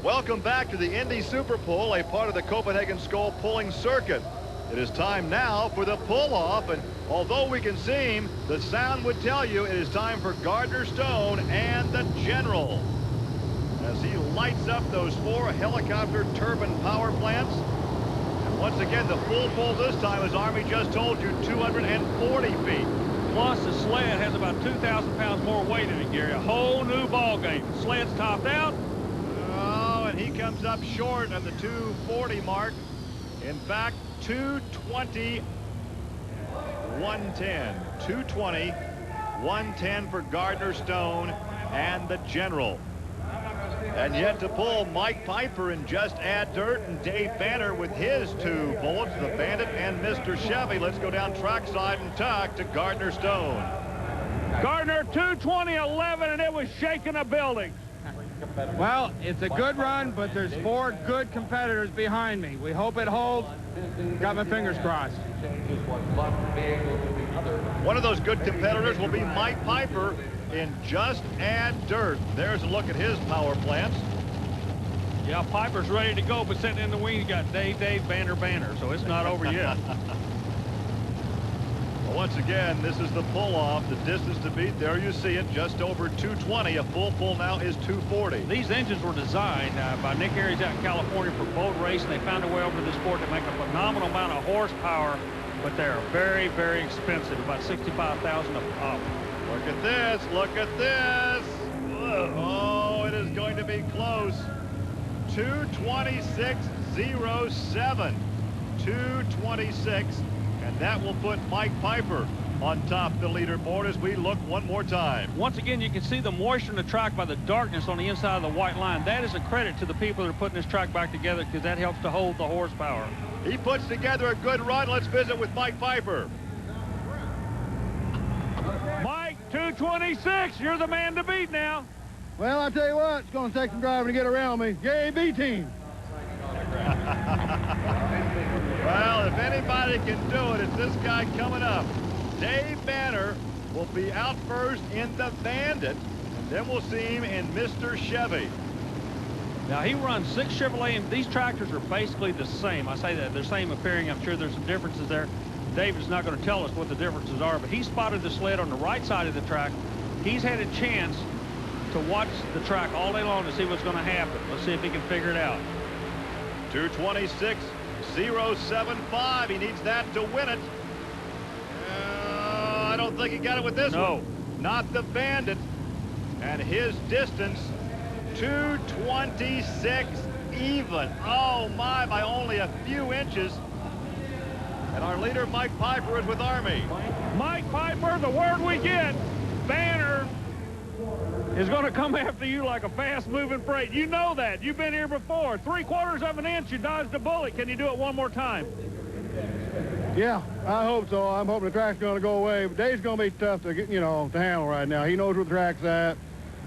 Welcome back to the Indy Super Pull, a part of the Copenhagen Skull pulling circuit. It is time now for the pull-off, and although we can see him, the sound would tell you it is time for Gardner Stone and the General. As he lights up those 4 helicopter turbine power plants. And once again, the full pull this time, as Army just told you, 240 feet. Plus, the sled has about 2,000 pounds more weight in it, Gary. A whole new ball game. The sled's topped out. Oh, and he comes up short of the 240 mark. In fact, 220, 110. 220, 110 for Gardner Stone and the General. And yet to pull, Mike Piper and Just Add Dirt, and Dave Banner with his 2 bullets, the Bandit and Mr. Chevy. Let's go down trackside and talk to Gardner Stone. Gardner, 220.11, and it was shaking a building. Well, it's a good run, but there's 4 good competitors behind me. We hope it holds. Got my fingers crossed. One of those good competitors will be Mike Piper in Just Add Dirt. There's a look at his power plants. Yeah, Piper's ready to go, but sitting in the wing, you got Dave, Banner, so it's not over yet. Well, once again, this is the pull-off. The distance to beat, there you see it, just over 220. A full pull now is 240. These engines were designed by Nick Aries out in California for boat racing. They found a way over to this sport to make a phenomenal amount of horsepower, but they're very, very expensive, about $65,000 a pop. Look at this, look at this. Oh, it is going to be close. 226.07. 226. And that will put Mike Piper on top of the leaderboard as we look one more time. Once again, you can see the moisture in the track by the darkness on the inside of the white line. That is a credit to the people that are putting this track back together, because that helps to hold the horsepower. He puts together a good run. Let's visit with Mike Piper. Mike, 226. You're the man to beat now. Well, I tell you what, it's going to take some driving to get around me. Yay, B team. Well, if anybody can do it, it's this guy coming up. Dave Banner will be out first in the Bandit, and then we'll see him in Mr. Chevy. Now, he runs 6 Chevrolet, and these tractors are basically the same. I say that they're same appearing. I'm sure there's some differences there. David's not going to tell us what the differences are, but he spotted the sled on the right side of the track. He's had a chance to watch the track all day long to see what's going to happen. Let's see if he can figure it out. 226.075. He needs that to win it. I don't think he got it with this one. Not the Bandit. And his distance, 226 even. Oh, my, by only a few inches. And our leader, Mike Piper, is with Army. Mike Piper, the word we get, Banner is going to come after you like a fast-moving freight. You know that. You've been here before. 3/4 of an inch, you dodged a bullet. Can you do it one more time? Yeah, I hope so. I'm hoping the track's going to go away. But Dave's going to be tough to get, to handle right now. He knows where the track's at.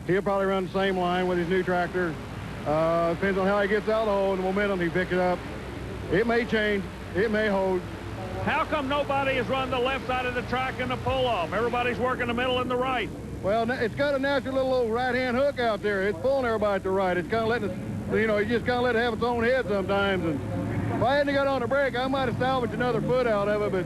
He'll probably run the same line with his new tractor. Depends on how he gets out of the hole and the momentum he picks it up. It may change. It may hold. How come nobody has run the left side of the track in the pull-off? Everybody's working the middle and the right. Well, it's got a natural little old right-hand hook out there. It's pulling everybody to the right. It's kind of letting it, you just kind of let it have its own head sometimes. And if I hadn't got on the brake, I might have salvaged another foot out of it, but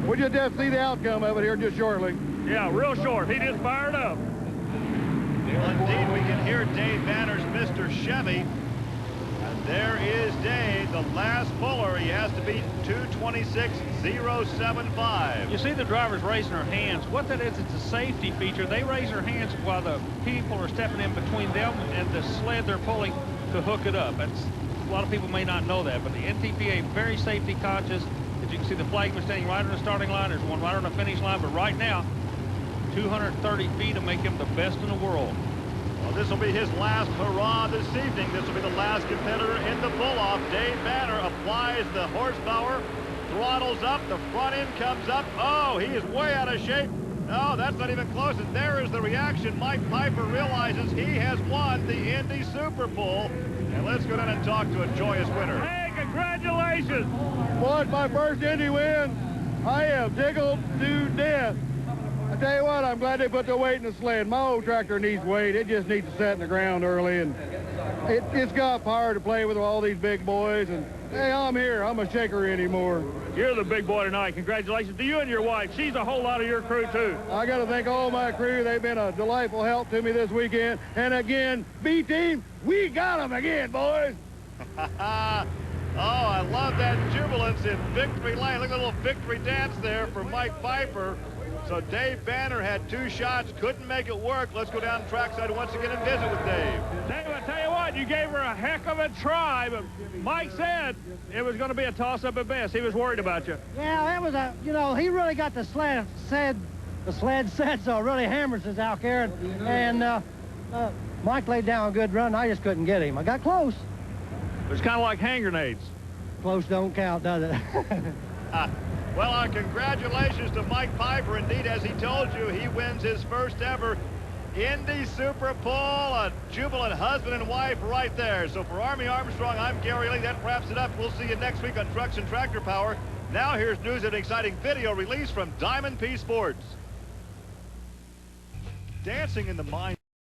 we'll just have to see the outcome of it here just shortly. Yeah, real short. He just fired up. Well, indeed, we can hear Dave Banner's Mr. Chevy. And there is Dave, the last puller. He has to beat 226.075. You see the drivers raising their hands. What that is, it's a safety feature. They raise their hands while the people are stepping in between them and the sled they're pulling to hook it up. That's, a lot of people may not know that, but the NTPA very safety conscious. As you can see, the flagman standing right on the starting line. There's one right on the finish line, but right now, 230 feet to make him the best in the world. Well, this will be his last hurrah this evening. This will be the last competitor in the pull-off. Dave Banner applies the horsepower, throttles up, the front end comes up. Oh, he is way out of shape. No, that's not even close. And there is the reaction. Mike Piper realizes he has won the Indy Super Pull. And let's go down and talk to a joyous winner. Hey, congratulations. Boy, it's my first Indy win. I am tickled to death. tell you what, I'm glad they put the weight in the sled. My old tractor needs weight. It just needs to set in the ground early, and it's got power to play with all these big boys. And hey, I'm here. I'm a shaker anymore. You're the big boy tonight. Congratulations to you and your wife. She's a whole lot of your crew, too. I got to thank all my crew. They've been a delightful help to me this weekend. And again, B-Team, we got them again, boys. Oh, I love that jubilance in victory lane. Look at a little victory dance there for Mike Pfeiffer. So Dave Banner had 2 shots, couldn't make it work. Let's go down trackside once again and visit with Dave. Dave, I tell you what, you gave her a heck of a try, but Mike said it was going to be a toss-up at best. He was worried about you. Yeah, that was a, you know, he really got the sled set, so it really hammers us out there. And Mike laid down a good run. I just couldn't get him. I got close. It's kind of like hand grenades. Close don't count, does it? Well, congratulations to Mike Pfeiffer. Indeed, as he told you, he wins his first ever Indy Super Pull. A jubilant husband and wife right there. So for Army Armstrong, I'm Gary Lee. That wraps it up. We'll see you next week on Trucks and Tractor Power. Now here's news of an exciting video release from Diamond P Sports. Dancing in the mind.